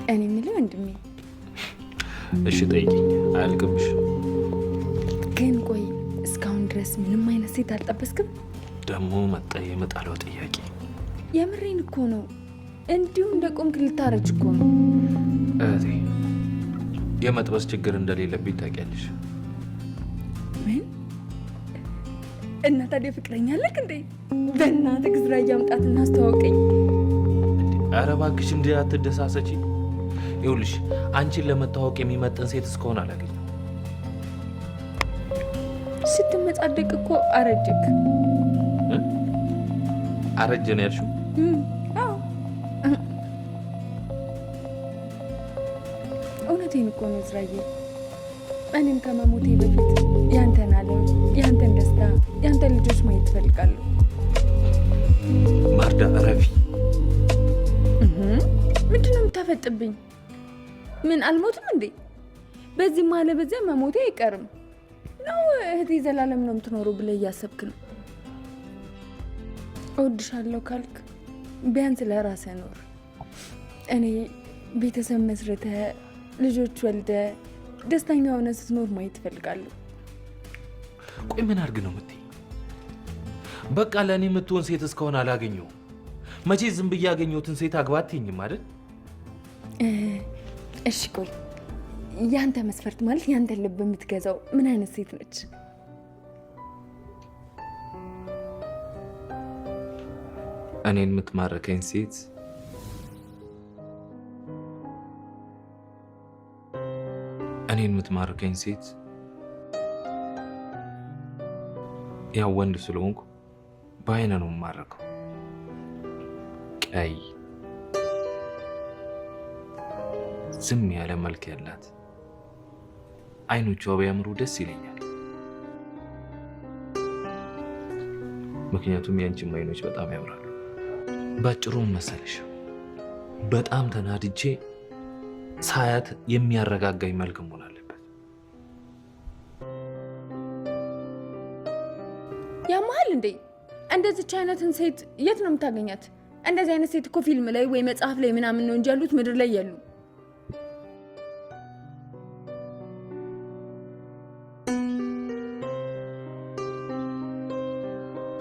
እኔ የምልህ ወንድሜ። እሺ ጠይቂኝ፣ አያልቅብሽ። ግን ቆይ እስካሁን ድረስ ምንም አይነት ሴት አልጠበስክም? ደግሞ መጣ የመጣለው ጥያቄ። የምሬን እኮ ነው። እንዲሁ እንደ ቆምክ ልታረጅ እኮ ነው። እህቴ የመጥበስ ችግር እንደሌለብኝ ታውቂያለሽ። ምን? እና ታዲያ ፍቅረኛ አለክ እንዴ? በእናትህ ዝራ እያምጣት እናስተዋውቀኝ። ኧረ እባክሽ እንዲህ አትደሳሰቺ። ይኸውልሽ አንቺን ለመታወቅ የሚመጥን ሴት እስከሆነ አላገኘም። ስትመጻደቅ እኮ አረጀክ። አረጀን ያልሽው? እውነቴን እኮ ነው ዝራዬ። እኔም ከመሞቴ በፊት ያንተን ዓለም፣ ያንተን ደስታ፣ ያንተን ልጆች ማየት ትፈልጋለሁ። ማርዳ እረፊ። ምንድን ነው የምታፈጥብኝ? ምን አልሞትም እንዴ? በዚህ ማለ በዚያ መሞቴ አይቀርም ነው? እህቴ ዘላለም ነው የምትኖረው ብለህ እያሰብክ ነው? እወድሻለሁ ካልክ ቢያንስ ለራስህ ኖር። እኔ ቤተሰብ መስርተህ ልጆች ወልደህ ደስተኛ ሆነ ስትኖር ማየት እፈልጋለሁ። ቆይ ምን አድርግ ነው የምትይ? በቃ ለእኔ የምትሆን ሴት እስከሆነ አላገኘሁም። መቼ ዝም ብዬ ያገኘሁትን ሴት አግባት ትይኝም አይደል? እሺ ቆይ ያንተ መስፈርት ማለት ያንተን ልብ የምትገዛው ምን አይነት ሴት ነች? እኔን የምትማርከኝ ሴት ያው ወንድ ስለሆንኩ በአይነ ነው የማረከው። ቀይ ዝም ያለ መልክ ያላት፣ አይኖቿ ቢያምሩ ደስ ይለኛል። ምክንያቱም ያንቺም አይኖች በጣም ያምራሉ። ባጭሩ መሰለሽ በጣም ተናድጄ ሳያት የሚያረጋጋኝ መልክ መሆን አለበት። ያማል እንዴ? እንደዚች አይነትን ሴት የት ነው የምታገኛት? እንደዚህ አይነት ሴት እኮ ፊልም ላይ ወይ መጽሐፍ ላይ ምናምን ነው እንጂ ያሉት ምድር ላይ የሉ።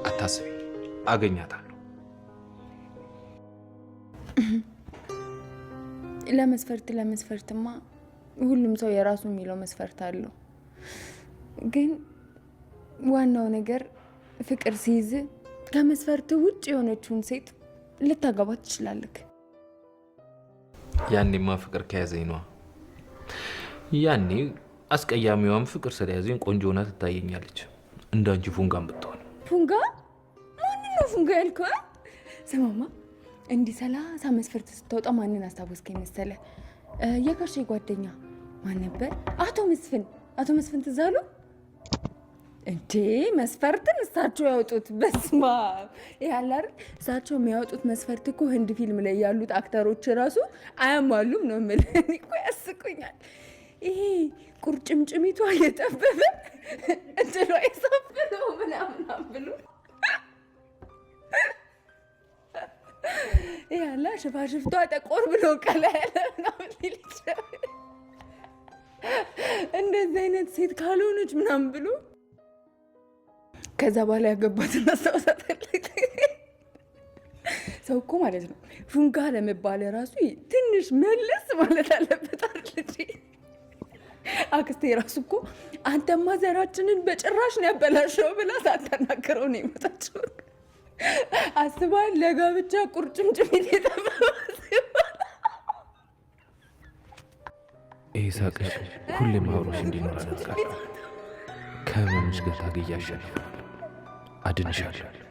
አታስቢ፣ አገኛታለሁ። ለመስፈርትማ ሁሉም ሰው የራሱ የሚለው መስፈርት አለው። ግን ዋናው ነገር ፍቅር ሲይዝ ከመስፈርት ውጭ የሆነችውን ሴት ልታገባት ትችላለህ። ያኔማ ፍቅር ከያዘኝ ነዋ። ያኔ አስቀያሚዋም ፍቅር ስለያዘኝ ቆንጆ ሆና ትታየኛለች። እንዳንቺ ፉንጋን ብትሆን። ፉንጋ? ማንን ነው ፉንጋ ያልከው? ስማማ እንዲህ 30 መስፈርት ስታወጣ ማንን አስታወስከኝ መሰለ? የጋሼ ጓደኛ ማን ነበር? አቶ መስፍን ትዝ አሉ እንዴ? መስፈርትን እሳቸው ያወጡት። በስማ ያለ አይደል? እሳቸው የሚያወጡት መስፈርት እኮ ህንድ ፊልም ላይ ያሉት አክተሮች ራሱ አያሟሉም ነው የምልህ። እኮ ያስቁኛል። ይሄ ቁርጭምጭሚቷ እየጠበበ እንትሏ የሰፈነው ምናምን ብሎ ያላ ሽፋሽፍቷ ጠቆር ብሎ ቀላ ያለ ምናምን ይልች እንደዚህ አይነት ሴት ካልሆነች ምናምን ብሎ ከዛ በኋላ ያገባትን አስታውሳታለሁ። ሰው እኮ ማለት ነው ፉንጋ ለመባል ራሱ ትንሽ መለስ ማለት አለበት አይደል? አክስቴ ራሱ እኮ አንተማ ዘራችንን በጭራሽ ነው ያበላሸው ብላ ሳታናግረው ነው የሞተችው። አስባል ለጋብቻ ቁርጭምጭሚት የጠበባት ይህ ሳቅሽ ሁሌም አብሮሽ እንዲኖር አደርጋለሁ። ከህመምሽ ጋር ታግዬ አሸንፋለሁ፣ አድንሻለሁ።